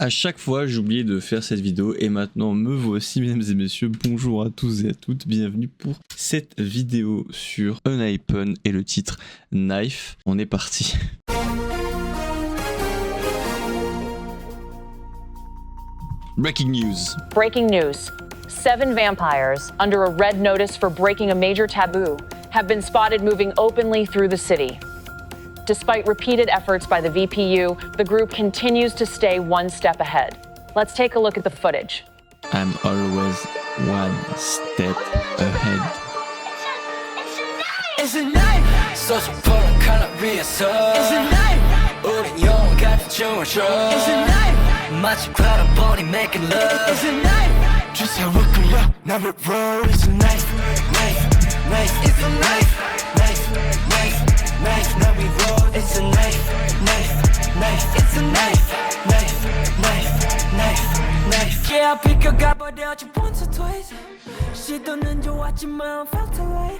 À chaque fois, j'ai oublié de faire cette vidéo et maintenant me voici, mesdames et messieurs. Bonjour à tous et à toutes, bienvenue pour cette vidéo sur Unhypen et le titre Knife. On est parti. Breaking news. Breaking news. 7 vampires, under a red notice for breaking a major taboo, have been spotted moving openly through the city. Despite repeated efforts by the VPU, the group continues to stay one step ahead. Let's take a look at the footage. I'm always one step ahead. It's a knife. 소속 포럼 칼라 위에서. It's a knife. 우린 영원 같은 춤을 춰. It's a knife. 마치 바라보니 making love. It's a knife. 주사 웃고요. 나를 roll. It's a knife. Knife. Knife. It's a knife. Knife. Knife. Knife. Now we roll. It's a knife. Knife. Knife. It's a knife. Knife. Knife. Knife. Knife. Yeah, 비켜가 버렸지 once or twice. 시도는 좋았지만 felt too late.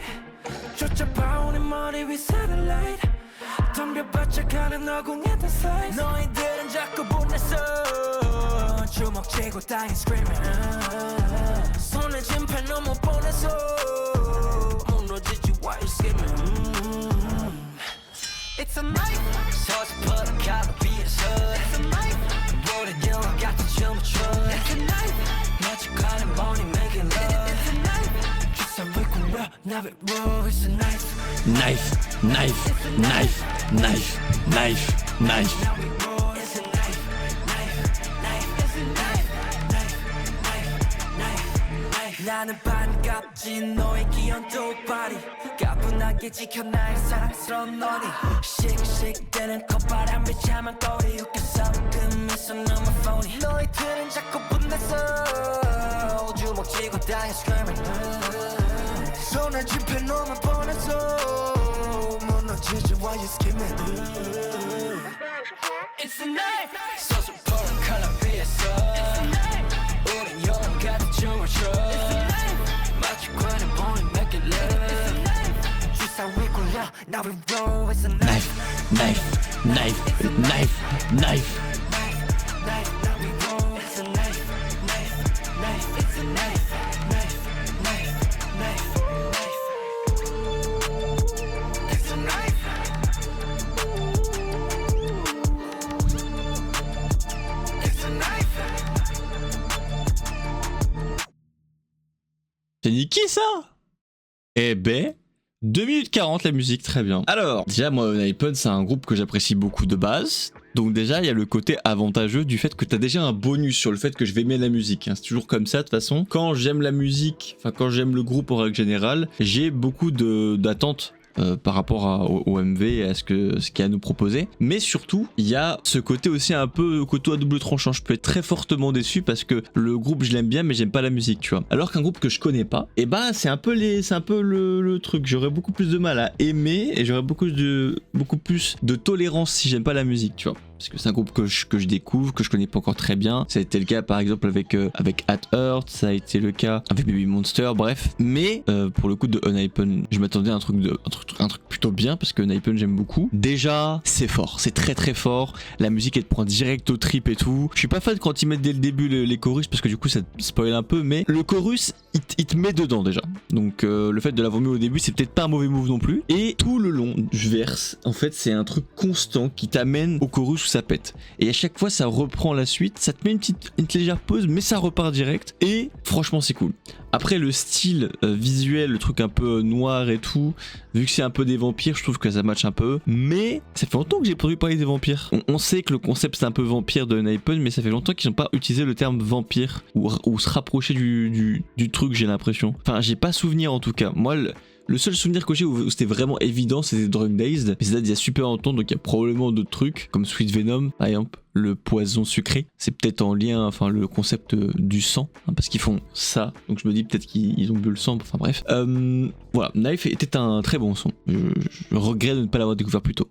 쫓아봐 내 머리 위 satellite. 덤벼봤자 가는 어궁했던 size. 너희들은 자꾸 보냈어. 주먹쥐고 땅에 screaming. 손에 진팔 너무 뻔해서 무너지지 why you skimming. It's a knife. 서서퍼런 칼로 비해서. It's a knife. 모든 영화 같은 춤을 춰. It's a knife. 마치 가는 money making love. It's a knife. 주사 위구려 나를 roll. It's a knife. Knife, knife, knife, knife, knife, knife. Now we roll. It's a knife. Knife. Knife. It's a knife. Knife. Knife. Knife. Knife. 나는 반갑지 너의 귀여운 뚝발이 가뿐하게 지켜 나의 사랑스러운 너니 씩씩대는 콧바람에 참한 꼬리 웃겨서 그 미소 너무 phony 너희들은 자꾸 분해서 주먹쥐고 땅에 screaming 손에 짚에 너무 뻔해서 무너지지 why you skimming It's a knife 소소포른 칼라 위에서 It's a knife 우린 영원 같은 춤을 춰 It's a knife 마치 관에 보니 make it love 주사 위굴려 now we roll It's a knife Knife, knife, knife, knife. Knife, now we roll It's a knife, knife, knife It's a knife, knife, knife, knife, knife It's a knife It's a knife C'est Niki ça? Eh ben, 2 minutes 40 la musique, très bien. Alors, déjà moi Unhypen c'est un groupe que j'apprécie beaucoup de base. Donc déjà il y a le côté avantageux du fait que t'as déjà un bonus sur le fait que je vais aimer la musique. C'est toujours comme ça de toute façon. Quand j'aime la musique, enfin quand j'aime le groupe en règle générale, j'ai beaucoup d'attentes. Par rapport au MV et à ce qu'il y a à nous proposer, mais surtout il y a ce côté aussi un peu couteau à double tranchant. Je peux être très fortement déçu parce que le groupe je l'aime bien mais j'aime pas la musique, tu vois, alors qu'un groupe que je connais pas, et bah c'est un peu le truc, j'aurais beaucoup plus de mal à aimer et j'aurais beaucoup plus de tolérance si j'aime pas la musique, tu vois, parce que c'est un groupe que je découvre, que je connais pas encore très bien. Ça a été le cas par exemple avec At Earth, ça a été le cas avec Baby Monster, bref. Mais pour le coup de Unhypen, je m'attendais à un truc plutôt bien parce que Unhypen j'aime beaucoup. Déjà c'est fort, c'est très très fort. La musique elle te prend direct au trip et tout. Je suis pas fan quand ils mettent dès le début les chorus parce que du coup ça te spoil un peu, mais le chorus il te met dedans déjà. Donc le fait de l'avoir mis au début c'est peut-être pas un mauvais move non plus. Et tout le long du verse en fait c'est un truc constant qui t'amène au chorus où ça pète. Et à chaque fois ça reprend la suite, ça te met une légère pause mais ça repart direct et franchement c'est cool. Après le style visuel, le truc un peu noir et tout, vu que c'est un peu des vampires, je trouve que ça match un peu. Mais ça fait longtemps que j'ai produit parler des vampires. On sait que le concept c'est un peu vampire de Unhypen, mais ça fait longtemps qu'ils n'ont pas utilisé le terme vampire ou se rapprocher du truc, j'ai l'impression. Enfin j'ai pas souvenir en tout cas. Moi le seul souvenir que j'ai où c'était vraiment évident c'était Drug Dazed, mais ça date il y a super longtemps donc il y a probablement d'autres trucs comme Sweet Venom par exemple, le poison sucré. C'est peut-être en lien, enfin le concept du sang, hein, parce qu'ils font ça, donc je me dis peut-être qu'ils ont bu le sang, enfin bref. Voilà, Knife était un très bon son, je regrette de ne pas l'avoir découvert plus tôt.